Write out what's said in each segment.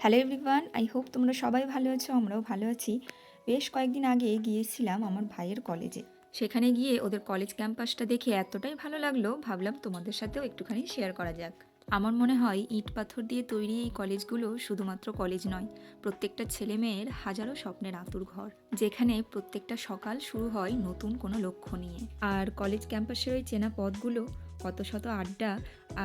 Hello everyone, I hope তোমরা সবাই ভালো আছো। আমরাও ভালো আছি। বেশ কয়েকদিন আগে গিয়েছিলাম আমার ভাইয়ের কলেজে। সেখানে গিয়ে ওদের কলেজ ক্যাম্পাসটা দেখে এতটাই ভালো লাগলো, ভাবলাম তোমাদের সাথেও একটুখানি শেয়ার করা যাক। আমার মনে হয় ইট পাথর দিয়ে তৈরি এই কলেজগুলো শুধুমাত্র কলেজ নয়, প্রত্যেকটা ছেলে মেয়ের হাজারো স্বপ্নের আঁতুড় ঘর, যেখানে প্রত্যেকটা সকাল শুরু হয় নতুন কোনো লক্ষ্য নিয়ে। আর কলেজ ক্যাম্পাসের ওই চেনা পথগুলো কত শত আড্ডা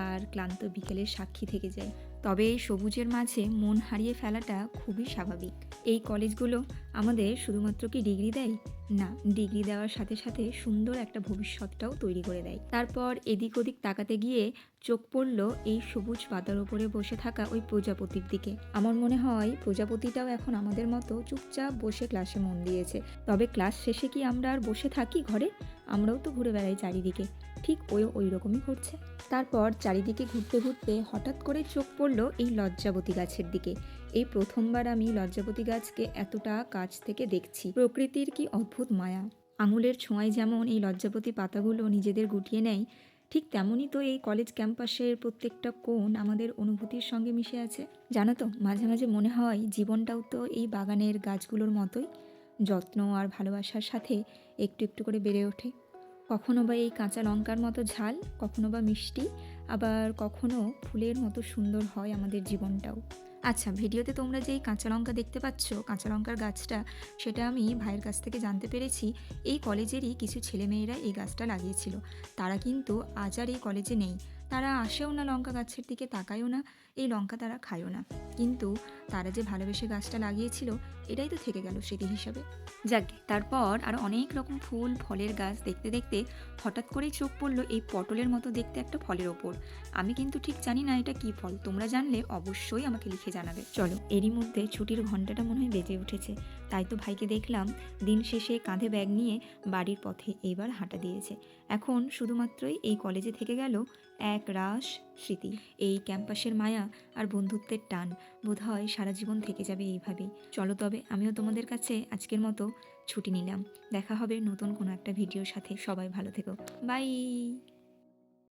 আর ক্লান্ত বিকেলের সাক্ষী থেকে যায়। তবে এই সবুজের মাঝে মন হারিয়ে ফেলাটা খুবই স্বাভাবিক। এই কলেজগুলো আমাদের শুধুমাত্র কি ডিগ্রি দেয়? না, ডিগ্রি দেওয়ার সাথে সাথে সুন্দর একটা ভবিষ্যৎটাও তৈরি করে দেয়। তারপর এদিক ওদিক তাকাতে গিয়ে চোখ পড়ল এই সবুজ পাতার ওপরে বসে থাকা ওই প্রজাপতির দিকে। আমার মনে হয় প্রজাপতিটাও এখন আমাদের মতো চুপচাপ বসে ক্লাসে মন দিয়েছে। তবে ক্লাস শেষে কি আমরা আর বসে থাকি ঘরে? আমরাও তো ঘুরে বেড়াই চারিদিকে, ঠিক ওই রকমই করছে। তারপর চারিদিকে ঘুরতে ঘুরতে হঠাৎ করে চোখ পড়ল এই লজ্জাবতী গাছের দিকে। এই প্রথমবার আমি লজ্জাবতী গাছকে এতটা কাছ থেকে দেখছি। প্রকৃতির কি অদ্ভুত মায়া! আঙুলের ছোঁয়ায় যেমন এই লজ্জাবতী পাতাগুলো নিজেদের গুটিয়ে নেয়, ঠিক তেমনই তো এই কলেজ ক্যাম্পাসের প্রত্যেকটা কোণ আমাদের অনুভূতির সঙ্গে মিশে আছে। জানো তো, মাঝে মাঝে মনে হয় জীবনটাও তো এই বাগানের গাছগুলোর মতোই, যত্ন আর ভালোবাসার সাথে একটু একটু করে বেড়ে ওঠে। কখনো বা এই কাঁচা লঙ্কার মতো ঝাল, কখনো বা মিষ্টি, আবার কখনো ফুলের মতো সুন্দর হয় আমাদের জীবনটাও। আচ্ছা, ভিডিওতে তোমরা যেই কাঁচা লঙ্কা দেখতে পাচ্ছ, কাঁচা লঙ্কার গাছটা, সেটা আমি ভাইয়ের কাছ থেকে জানতে পেরেছি এই কলেজেরই কিছু ছেলেমেয়েরা এই গাছটা লাগিয়েছিল। তারা কিন্তু আজ আর এই কলেজে নেই, তারা আসেও না, লঙ্কা গাছের দিকে তাকায়ও না, এই লঙ্কা তারা খায়ও না, কিন্তু তারা যে ভালোবেসে গাছটা লাগিয়েছিল এটাই তো থেকে গেল স্মৃতি হিসাবে। যাকে তারপর আরও অনেক রকম ফুল ফলের গাছ দেখতে দেখতে হঠাৎ করেই চোখ পড়ল এই পটলের মতো দেখতে একটা ফলের ওপর। আমি কিন্তু ঠিক জানি না এটা কী ফল, তোমরা জানলে অবশ্যই আমাকে লিখে জানাবে। চলো, এরই মধ্যে ছুটির ঘন্টাটা মনে হয় বেজে উঠেছে, তাই তো ভাইকে দেখলাম দিন শেষে কাঁধে ব্যাগ নিয়ে বাড়ির পথে এইবার হাঁটা দিয়েছে। এখন শুধুমাত্রই এই কলেজে থেকে গেল এক রাশ স্মৃতি, এই ক্যাম্পাসের মায়া আর বন্ধুত্বের টান বোধহয় সারা জীবন থেকে যাবে এইভাবেই। চলো তবে আমিও তোমাদের কাছে আজকের মতো ছুটি নিলাম। দেখা হবে নতুন কোনো একটা ভিডিওর সাথে। সবাই ভালো থেকো, বাই।